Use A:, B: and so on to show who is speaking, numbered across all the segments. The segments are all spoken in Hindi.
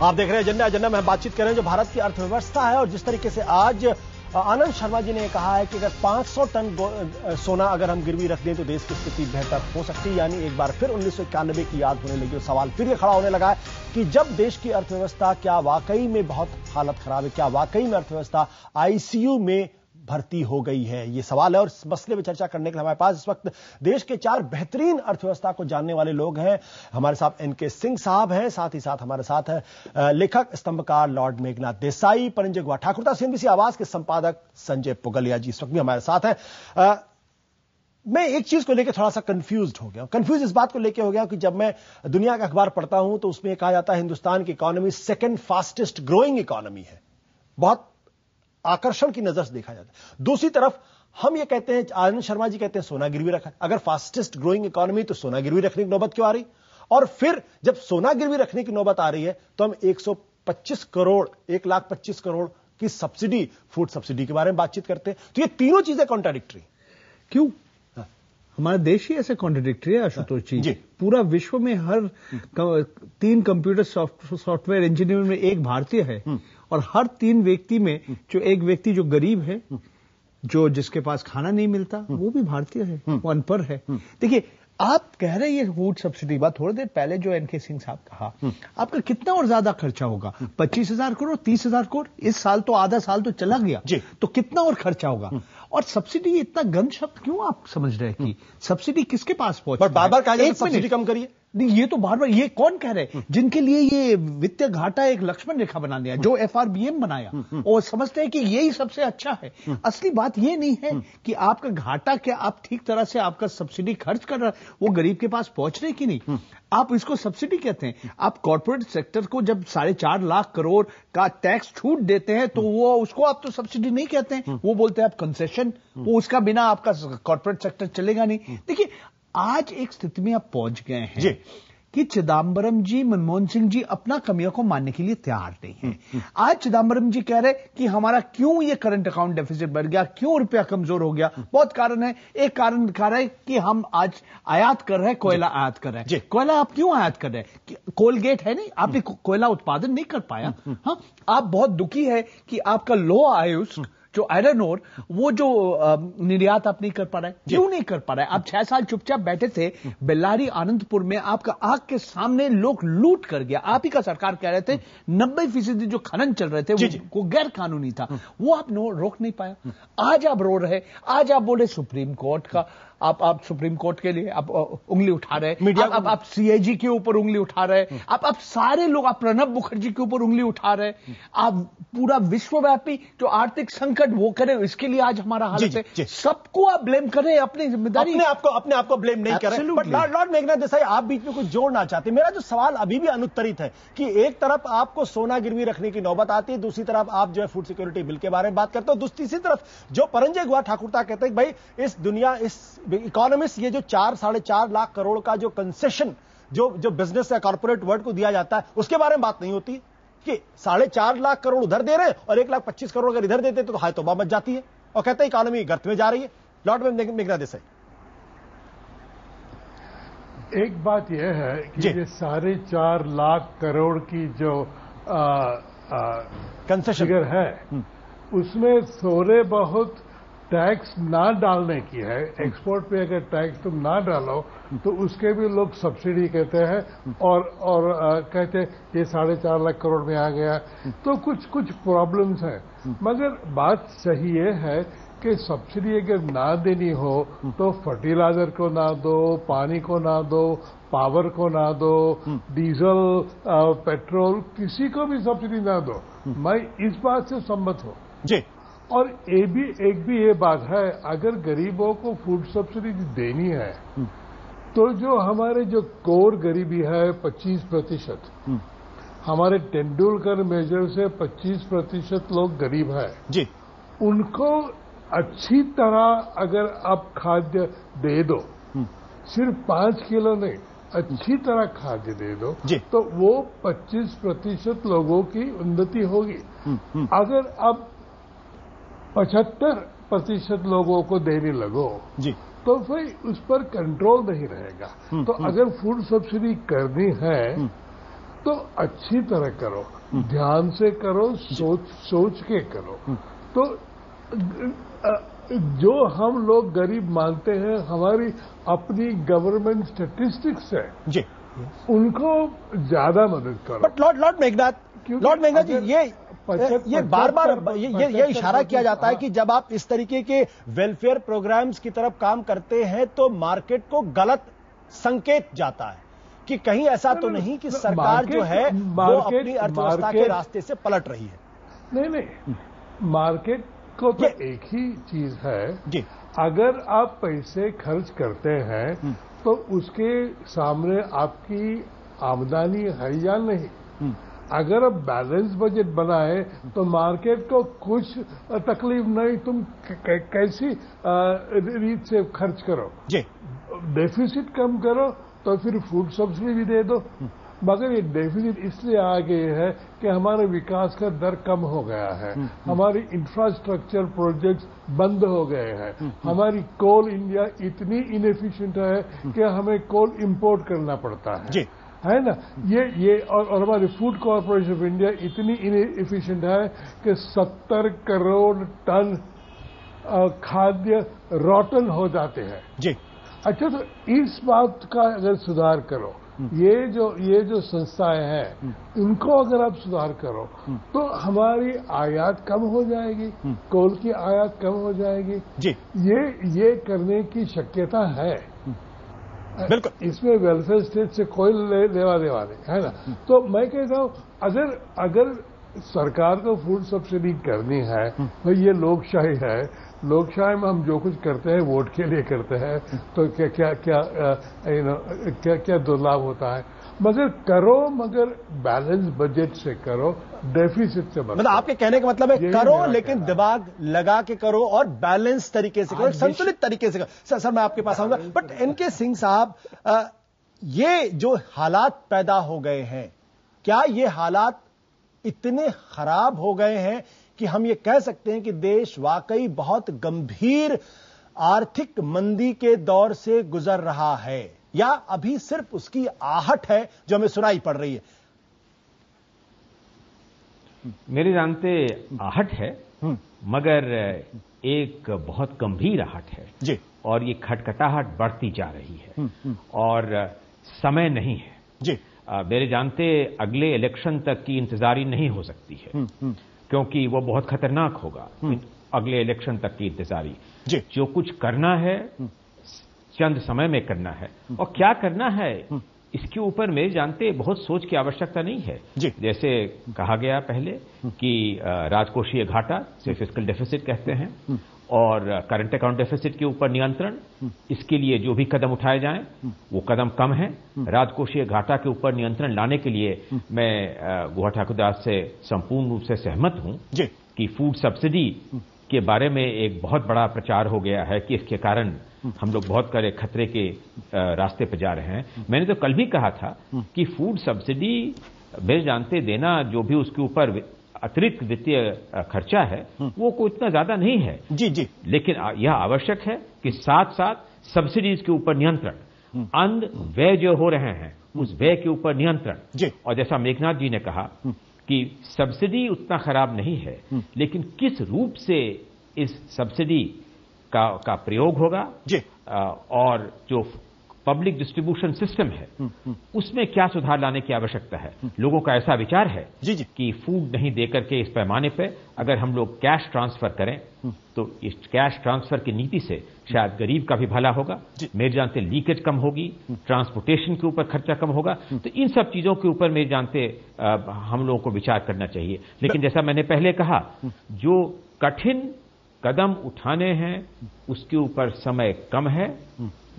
A: आप देख रहे हैं एजेंडा। एजेंडा में हम बातचीत कर रहे हैं जो भारत की अर्थव्यवस्था है और जिस तरीके से आज आनंद शर्मा जी ने कहा है कि अगर 500 टन सोना अगर हम गिरवी रख दें तो देश की स्थिति बेहतर हो सकती है। यानी एक बार फिर 1991 की याद होने लगी और सवाल फिर ये खड़ा होने लगा है कि जब देश की अर्थव्यवस्था क्या वाकई में बहुत हालत खराब है, क्या वाकई में अर्थव्यवस्था आईसीयू में भर्ती हो गई है, ये सवाल है। और इस मसले में चर्चा करने के लिए हमारे पास इस वक्त देश के 4 बेहतरीन अर्थव्यवस्था को जानने वाले लोग हैं। हमारे साथ एनके सिंह साहब हैं, साथ ही साथ हमारे साथ है लेखक स्तंभकार लॉर्ड मेघनाथ देसाई, परंजय गुहा ठाकुरता, सीएनबीसी आवाज के संपादक संजय पुगलिया जी इस वक्त भी हमारे साथ हैं। मैं एक चीज को लेकर थोड़ा सा कंफ्यूज हो गया। कंफ्यूज इस बात को लेकर हो गया कि जब मैं दुनिया का अखबार पढ़ता हूं तो उसमें कहा जाता है हिंदुस्तान की economy second fastest growing economy है, बहुत आकर्षण की नजर से देखा जाता है। दूसरी तरफ हम ये कहते हैं, आनंद शर्मा जी कहते हैं सोना गिरवी रखा। अगर फास्टेस्ट ग्रोइंग इकोनॉमी तो सोना गिरवी रखने की नौबत क्यों आ रही? और फिर जब सोना गिरवी रखने की नौबत आ रही है तो हम 125 करोड़ 1,25,00,000 करोड़ की सब्सिडी, फूड सब्सिडी के बारे में बातचीत करते हैं। तो ये तीनों चीजें कॉन्ट्राडिक्टरी
B: क्यों? हमारा देश ही ऐसे कॉन्ट्राडिक्टरी है आशुतोष जी। पूरा विश्व में हर 3 कंप्यूटर सॉफ्टवेयर इंजीनियर में एक भारतीय है और हर 3 व्यक्ति में जो एक व्यक्ति जो गरीब है, जो जिसके पास खाना नहीं मिलता, वो भी भारतीय है, वो अनपढ़ है। देखिए, आप कह रहे हैं ये फूड सब्सिडी, बात थोड़ी देर पहले जो एनके सिंह साहब कहा, आपका कितना और ज्यादा खर्चा होगा? 25,000 करोड़, 30,000 करोड़। इस साल तो आधा साल तो चला गया, तो कितना और खर्चा होगा? और सब्सिडी इतना गंद शब्द क्यों आप समझ रहे हैं कि सब्सिडी किसके पास पहुंचे?
A: बार-बार कहा जाए सब्सिडी कम करिए।
B: नहीं, ये तो बार बार ये कौन कह रहे हैं? जिनके लिए ये वित्तीय घाटा एक लक्ष्मण रेखा बना दिया, जो एफआरबीएम बनाया, और समझते हैं कि यही सबसे अच्छा है। असली बात ये नहीं है कि आपका घाटा क्या, आप ठीक तरह से आपका सब्सिडी खर्च कर रहे, वो गरीब के पास पहुंच रहे कि नहीं। आप इसको सब्सिडी कहते हैं। आप कॉर्पोरेट सेक्टर को जब 4.5 लाख करोड़ का टैक्स छूट देते हैं तो वो उसको आप तो सब्सिडी नहीं कहते हैं, वो बोलते हैं आप कंसेशन, वो उसका बिना आपका कॉर्पोरेट सेक्टर चलेगा नहीं। देखिए, आज एक स्थिति में आप पहुंच गए हैं कि चिदम्बरम जी, मनमोहन सिंह जी अपना कमियों को मानने के लिए तैयार नहीं है। आज चिदम्बरम जी कह रहे कि हमारा क्यों ये करंट अकाउंट डेफिसिट बढ़ गया, क्यों रुपया कमजोर हो गया। बहुत कारण है। एक कारण दिखा रहे हैं कि हम आज आयात कर रहे हैं, कोयला आयात कर रहे हैं। कोयला आप क्यों आयात कर रहे हैं? कोलगेट है नहीं, आपने कोयला उत्पादन नहीं कर पाया। हाँ, आप बहुत दुखी है कि आपका लो आयुष जो आयरन ओर, वो जो निर्यात आप नहीं कर पा रहे हैं। क्यों नहीं कर पा रहे हैं? आप 6 साल चुपचाप बैठे थे बेल्लारी आनंदपुर में, आपका आंख के सामने लोग लूट कर गया। आप ही का सरकार कह रहे थे 90% जो खनन चल रहे थे वो गैर कानूनी था, वो आप रोक नहीं पाया। आज आप रो रहे, आज आप बोल रहे सुप्रीम कोर्ट का, आप सुप्रीम कोर्ट के लिए आप उंगली उठा रहे, मीडिया आप सीएजी के ऊपर उंगली उठा रहे, आप सारे लोग, आप प्रणब मुखर्जी के ऊपर उंगली उठा रहे, आप पूरा विश्वव्यापी जो आर्थिक संकट वो करें, इसके लिए आज हमारा हालत है। सबको आप ब्लेम कर रहे हैं, अपनी जिम्मेदारी
A: अपने आप को ब्लेम नहीं कर रहे। बट लॉर्ड मेघनाथ देसाई, आप बीच में कुछ जोड़ना चाहते हैं? मेरा जो सवाल अभी भी अनुत्तरित है कि एक तरफ आपको सोना गिरवी रखने की नौबत आती है, दूसरी तरफ आप जो है फूड सिक्योरिटी बिल के बारे में बात करते हो, तीसरी तरफ जो परंजय गुहा ठाकुरता कहते हैं भाई इस दुनिया, इस इकोनॉमिस्ट, ये जो 4-4.5 लाख करोड़ का जो कंसेशन जो बिजनेस या कॉर्पोरेट वर्ल्ड को दिया जाता है, उसके बारे में बात नहीं होती कि 4.5 लाख करोड़ उधर दे रहे हैं और 1,25,00,000 करोड़ अगर इधर देते तो हाय तौबा मच जाती है और कहते हैं इकोनॉमी गर्त में जा रही है। लॉर्ड मेघनाथ देसाई,
C: एक बात यह है कि ये 4.5 लाख करोड़ की जो
A: कंसेशन
C: फिगर है, उसमें थोड़े बहुत टैक्स ना डालने की है। एक्सपोर्ट पे अगर टैक्स तुम ना डालो तो उसके भी लोग सब्सिडी कहते हैं और कहते हैं ये 4.5 लाख करोड़ में आ गया। तो कुछ प्रॉब्लम्स हैं, मगर बात सही ये है कि सब्सिडी अगर ना देनी हो तो फर्टिलाइजर को ना दो, पानी को ना दो, पावर को ना दो, डीजल, पेट्रोल, किसी को भी सब्सिडी ना दो। मैं इस बात से सहमत हूं जी। और एक भी ये बात है, अगर गरीबों को फूड सब्सिडी देनी है तो जो हमारे जो कोर गरीबी है 25%, हमारे तेंदुलकर मेजर से 25% लोग गरीब है जी, उनको अच्छी तरह अगर आप खाद्य दे दो, सिर्फ 5 किलो नहीं, अच्छी तरह खाद्य दे दो तो वो 25% लोगों की उन्नति होगी। अगर आप 75% लोगों को देने लगो जी, तो फिर उस पर कंट्रोल नहीं रहेगा। तो अगर फूड सब्सिडी करनी है तो अच्छी तरह करो, ध्यान से करो, सोच के करो। तो जो हम लोग गरीब मानते हैं, हमारी अपनी गवर्नमेंट स्टैटिस्टिक्स है
A: जी,
C: उनको ज्यादा मदद करो।
A: बट लॉर्ड मेघनाथ जी, ये बार ये इशारा किया जाता है कि जब आप इस तरीके के वेलफेयर प्रोग्राम्स की तरफ काम करते हैं तो मार्केट को गलत संकेत जाता है कि कहीं ऐसा तो नहीं कि सरकार जो है वो अपनी अर्थव्यवस्था के रास्ते से पलट रही है।
C: नहीं, मार्केट को तो एक ही चीज है
A: जी,
C: अगर आप पैसे खर्च करते हैं तो उसके सामने आपकी आमदनी है या नहीं। अगर आप बैलेंस बजट बनाए तो मार्केट को कुछ तकलीफ नहीं, तुम कैसी रीत से खर्च करो।
A: जी,
C: डेफिसिट कम करो तो फिर फूड सब्सिडी भी दे दो। मगर ये डेफिसिट इसलिए आ गई है कि हमारे विकास का दर कम हो गया है, हमारी इंफ्रास्ट्रक्चर प्रोजेक्ट्स बंद हो गए हैं, हमारी कोल इंडिया इतनी इनएफिशिएंट है कि हमें कोल इंपोर्ट करना पड़ता है
A: जी,
C: है ना। ये और हमारी फूड कॉर्पोरेशन ऑफ इंडिया इतनी इनएफिशिएंट है कि 70 करोड़ टन खाद्य रॉटन हो जाते हैं।
A: जी,
C: अच्छा, तो इस बात का अगर सुधार करो, ये जो संस्थाएं हैं इनको अगर आप सुधार करो तो हमारी आयात कम हो जाएगी, कोल की आयात कम हो जाएगी।
A: जी,
C: ये करने की शक्यता है,
A: बिल्कुल।
C: इसमें वेलफेयर स्टेट से कोई लेवा देवा नहीं है ना। तो मैं कहता हूं अगर सरकार को फूड सब्सिडी करनी है, भाई ये लोकशाही है, लोकशाही में हम जो कुछ करते हैं वोट के लिए करते हैं, तो क्या दुर्लाभ होता है। मगर करो, मगर बैलेंस बजट से करो, डेफिसिट से बचो।
A: मतलब आपके कहने का मतलब है करो लेकिन दिमाग लगा के करो और बैलेंस तरीके से करो, संतुलित तरीके से करो। सर मैं आपके पास आऊंगा, बट एनके सिंह साहब, ये जो हालात पैदा हो गए हैं, क्या ये हालात इतने खराब हो गए हैं कि हम ये कह सकते हैं कि देश वाकई बहुत गंभीर आर्थिक मंदी के दौर से गुजर रहा है, या अभी सिर्फ उसकी आहट है जो हमें सुनाई पड़ रही है?
D: मेरे जानते आहट है, मगर एक बहुत गंभीर आहट है
A: जी,
D: और ये खटखटाहट बढ़ती जा रही है और समय नहीं है
A: जी।
D: मेरे जानते अगले इलेक्शन तक की इंतजारी नहीं हो सकती है, क्योंकि वो बहुत खतरनाक होगा। अगले इलेक्शन तक की इंतजारी, जो कुछ करना है चंद समय में करना है, और क्या करना है इसके ऊपर मेरे जानते बहुत सोच की आवश्यकता नहीं है। जैसे कहा गया पहले कि राजकोषीय घाटा से फिस्कल डेफिसिट कहते हैं, और करंट अकाउंट डेफिसिट के ऊपर नियंत्रण, इसके लिए जो भी कदम उठाए जाएं वो कदम कम है। राजकोषीय घाटा के ऊपर नियंत्रण लाने के लिए मैं गुहा ठाकुरदास से संपूर्ण रूप से सहमत हूं कि फूड सब्सिडी के बारे में एक बहुत बड़ा प्रचार हो गया है कि इसके कारण हम लोग बहुत करे खतरे के रास्ते पर जा रहे हैं। मैंने तो कल भी कहा था कि फूड सब्सिडी मेरे जानते देना जो भी उसके ऊपर अतिरिक्त वित्तीय खर्चा है वो कोई इतना ज्यादा नहीं है।
A: जी।
D: लेकिन यह आवश्यक है कि साथ साथ सब्सिडीज के ऊपर नियंत्रण, अन्न व्यय जो हो रहे हैं उस व्यय के ऊपर नियंत्रण। और जैसा मेघनाथ जी ने कहा कि सब्सिडी उतना खराब नहीं है, लेकिन किस रूप से इस सब्सिडी का प्रयोग होगा और जो पब्लिक डिस्ट्रीब्यूशन सिस्टम है उसमें क्या सुधार लाने की आवश्यकता है। लोगों का ऐसा विचार है कि फूड नहीं देकर के इस पैमाने पर अगर हम लोग कैश ट्रांसफर करें तो इस कैश ट्रांसफर की नीति से शायद गरीब का भी भला होगा, मेरे जानते लीकेज कम होगी, ट्रांसपोर्टेशन के ऊपर खर्चा कम होगा। तो इन सब चीजों के ऊपर मेरे जानते हम लोगों को विचार करना चाहिए। लेकिन जैसा मैंने पहले कहा, जो कठिन कदम उठाने हैं उसके ऊपर समय कम है,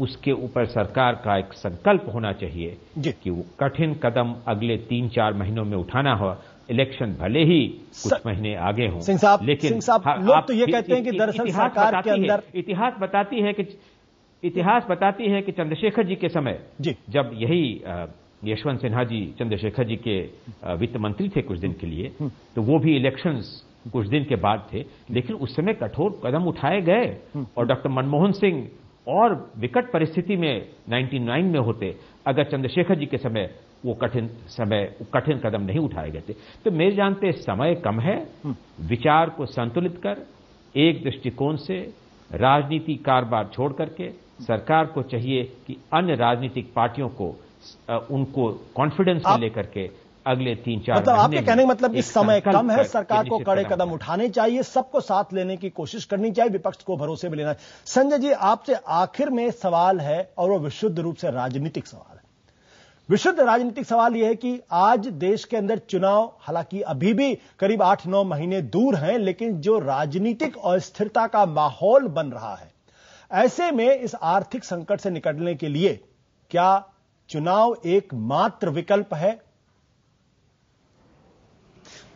D: उसके ऊपर सरकार का एक संकल्प होना चाहिए कि वो कठिन कदम अगले 3-4 महीनों में उठाना हो। इलेक्शन भले ही कुछ महीने आगे हों,
A: सिंह साहब,
D: लेकिन
A: लोग तो ये कहते हैं कि दरअसल सरकार के अंदर
D: इतिहास बताती है कि चंद्रशेखर जी के समय जब यही यशवंत सिन्हा जी चंद्रशेखर जी के वित्त मंत्री थे कुछ दिन के लिए, तो वो भी इलेक्शंस कुछ दिन के बाद थे, लेकिन उस समय कठोर कदम उठाए गए। और डॉक्टर मनमोहन सिंह और विकट परिस्थिति में 99 में होते, अगर चंद्रशेखर जी के समय वो कठिन कदम नहीं उठाए गए थे। तो मेरे जानते समय कम है, विचार को संतुलित कर एक दृष्टिकोण से राजनीति कारबार छोड़ करके सरकार को चाहिए कि अन्य राजनीतिक पार्टियों को उनको कॉन्फिडेंस में लेकर के अगले 3-4
A: मतलब आपके कहने का मतलब इस समय कम है, सरकार को कड़े कदम
D: उठाए।
A: उठाने चाहिए, सबको साथ लेने की कोशिश करनी चाहिए, विपक्ष को भरोसे में लेना चाहिए। संजय जी, आपसे आखिर में सवाल है और वो विशुद्ध रूप से राजनीतिक सवाल है। विशुद्ध राजनीतिक सवाल यह है कि आज देश के अंदर चुनाव हालांकि अभी भी करीब 8-9 महीने दूर हैं, लेकिन जो राजनीतिक अस्थिरता का माहौल बन रहा है, ऐसे में इस आर्थिक संकट से निकलने के लिए क्या चुनाव एकमात्र विकल्प है?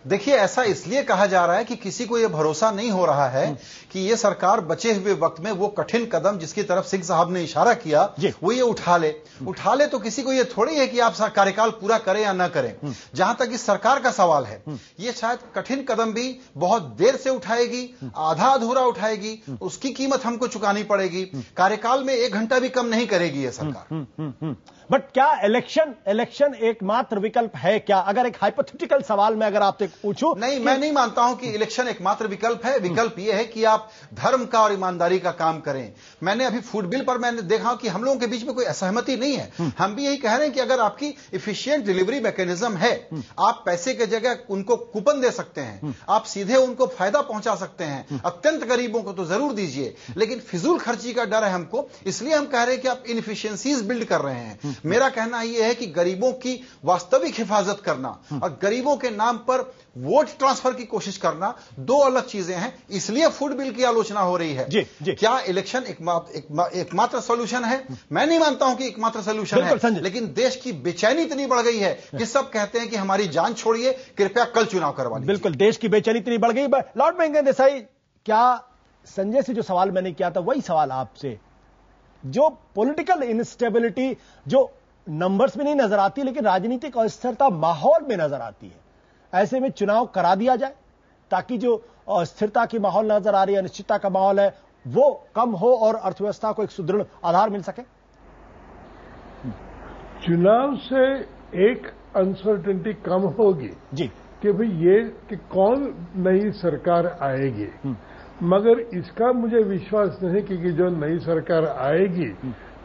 E: देखिए, ऐसा इसलिए कहा जा रहा है कि किसी को यह भरोसा नहीं हो रहा है कि यह सरकार बचे हुए वक्त में वो कठिन कदम जिसकी तरफ सिंह साहब ने इशारा किया वो ये उठा ले तो किसी को यह थोड़ी है कि आप कार्यकाल पूरा करें या ना करें। जहां तक इस सरकार का सवाल है, ये शायद कठिन कदम भी बहुत देर से उठाएगी, आधा अधूरा उठाएगी, उसकी कीमत हमको चुकानी पड़ेगी। कार्यकाल में 1 घंटा भी कम नहीं करेगी यह सरकार।
A: बट क्या इलेक्शन एकमात्र विकल्प है क्या? अगर एक हाइपोथेटिकल सवाल में अगर आपसे पूछूं,
E: नहीं, मैं नहीं मानता हूं कि इलेक्शन एकमात्र विकल्प है। विकल्प यह है कि आप धर्म का और ईमानदारी का काम करें। मैंने अभी फूड बिल पर मैंने देखा कि हम लोगों के बीच में कोई असहमति नहीं है। हम भी यही कह रहे हैं कि अगर आपकी एफिशिएंट डिलीवरी मैकेनिज्म है, आप पैसे की जगह उनको कूपन दे सकते हैं, आप सीधे उनको फायदा पहुंचा सकते हैं। अत्यंत गरीबों को तो जरूर दीजिए, लेकिन फिजूल खर्ची का डर है हमको, इसलिए हम कह रहे हैं कि आप इनएफिशिएंसीज बिल्ड कर रहे हैं। मेरा कहना यह है कि गरीबों की वास्तविक हिफाजत करना और गरीबों के नाम पर वोट ट्रांसफर की कोशिश करना दो अलग चीजें हैं। इसलिए फूड बिल की आलोचना हो रही है।
A: जी।
E: क्या इलेक्शन एकमात्र सॉल्यूशन है? मैं नहीं मानता हूं कि एकमात्र सॉल्यूशन है, लेकिन देश की बेचैनी इतनी बढ़ गई है कि सब कहते हैं कि हमारी जान छोड़िए, कृपया कल चुनाव करवा लीजिए।
A: बिल्कुल, देश की बेचैनी इतनी बढ़ गई। लॉर्ड मेंगन देसाई, क्या संजय से जो सवाल मैंने किया था वही सवाल आपसे, जो पॉलिटिकल इनस्टेबिलिटी जो नंबर्स में नहीं नजर आती लेकिन राजनीतिक अस्थिरता माहौल में नजर आती है, ऐसे में चुनाव करा दिया जाए ताकि जो अस्थिरता की माहौल नजर आ रही है, अनिश्चितता का माहौल है, वो कम हो और अर्थव्यवस्था को एक सुदृढ़ आधार मिल सके?
C: चुनाव से एक अनसर्टेनिटी कम होगी
A: जी
C: कि भाई ये कि कौन नई सरकार आएगी, मगर इसका मुझे विश्वास नहीं कि जो नई सरकार आएगी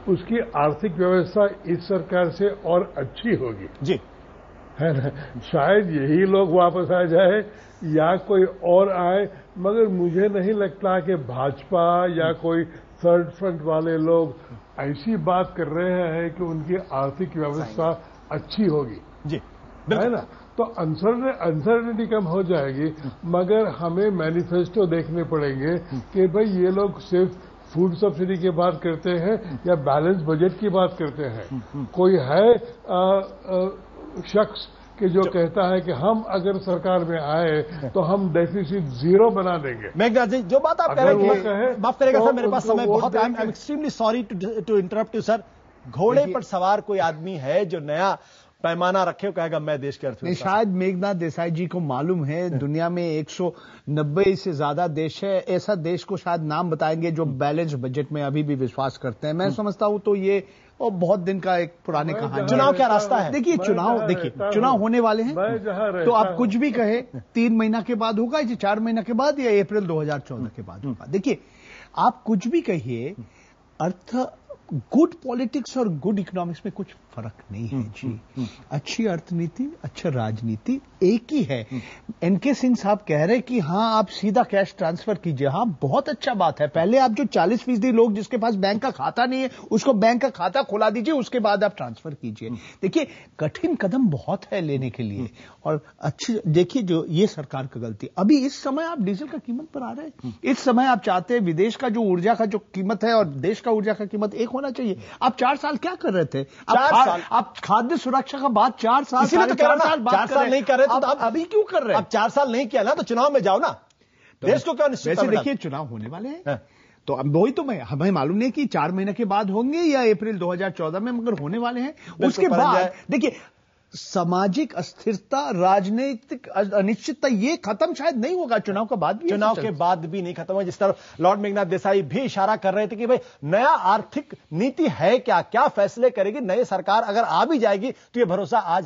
C: उसकी आर्थिक व्यवस्था इस सरकार से और अच्छी होगी।
A: जी,
C: है ना? शायद यही लोग वापस आ जाए या कोई और आए, मगर मुझे नहीं लगता कि भाजपा या कोई थर्ड फ्रंट वाले लोग ऐसी बात कर रहे हैं कि उनकी आर्थिक व्यवस्था अच्छी होगी।
A: जी,
C: है ना? तो अनसर्टेनिटी कम हो जाएगी, मगर हमें मैनिफेस्टो देखने पड़ेंगे कि भाई ये लोग सिर्फ फूड सब्सिडी की बात करते हैं या बैलेंस बजट की बात करते हैं। कोई है शख्स कि जो कहता है कि हम अगर सरकार में आए तो हम डेफिसिट 0 बना देंगे।
A: मेघनाथ जी, जो बात आप कह रहे हैं, माफ करेगा सर, मेरे पास समय बहुत, I am extremely sorry to interrupt you sir. घोड़े पर सवार कोई आदमी है जो नया पैमाना रखे, कहेगा मैं देश के अर्थव्यवस्था।
B: शायद मेघनाथ देसाई जी को मालूम है दुनिया में 190 से ज्यादा देश है, ऐसा देश को शायद नाम बताएंगे जो बैलेंस बजट में अभी भी विश्वास करते हैं। मैं समझता हूं तो ये और बहुत दिन का एक पुराने कहानी।
A: चुनाव क्या रास्ता है?
B: देखिए चुनाव होने वाले हैं, तो आप कुछ भी कहे 3 महीना के बाद होगा या 4 महीना के बाद या अप्रैल 2014 के बाद होगा। देखिए आप कुछ भी कहिए, गुड पॉलिटिक्स और गुड इकोनॉमिक्स में कुछ फर्क नहीं है जी। अच्छी अर्थनीति, अच्छा राजनीति एक ही है। एनके सिंह साहब कह रहे कि हाँ आप सीधा कैश ट्रांसफर कीजिए, हाँ बहुत अच्छा बात है। पहले आप जो 40% लोग जिसके पास बैंक का खाता नहीं है उसको बैंक का खाता खुला दीजिए, उसके बाद आप ट्रांसफर कीजिए। देखिए कठिन कदम बहुत है लेने के लिए, और अच्छी देखिए जो ये सरकार की गलती, अभी इस समय आप डीजल का कीमत पर आ रहे हैं, इस समय आप चाहते हैं विदेश का जो ऊर्जा का जो कीमत है और देश का ऊर्जा का कीमत एक होना चाहिए। आप 4 साल क्या कर रहे थे? आप खाद्य सुरक्षा का बात 4 साल,
A: इसीलिए तो 4 साल नहीं कर रहे, तो
B: आप अभी क्यों कर रहे हैं?
A: अब 4 साल नहीं किया ना तो चुनाव में जाओ ना, देश को क्या निश्चित।
B: वैसे देखिए चुनाव होने वाले हैं, तो अब वही तो हमें मालूम नहीं कि 4 महीने के बाद होंगे या अप्रैल 2014 में, मगर होने वाले हैं। उसके बाद देखिए सामाजिक अस्थिरता, राजनीतिक अनिश्चितता, ये खत्म शायद नहीं होगा चुनाव के बाद भी।
A: चुनाव के बाद भी नहीं खत्म हुआ। जिस तरह लॉर्ड मेघनाथ देसाई भी इशारा कर रहे थे कि भाई नया आर्थिक नीति है क्या, क्या फैसले करेगी नई सरकार, अगर आ भी जाएगी तो ये भरोसा आज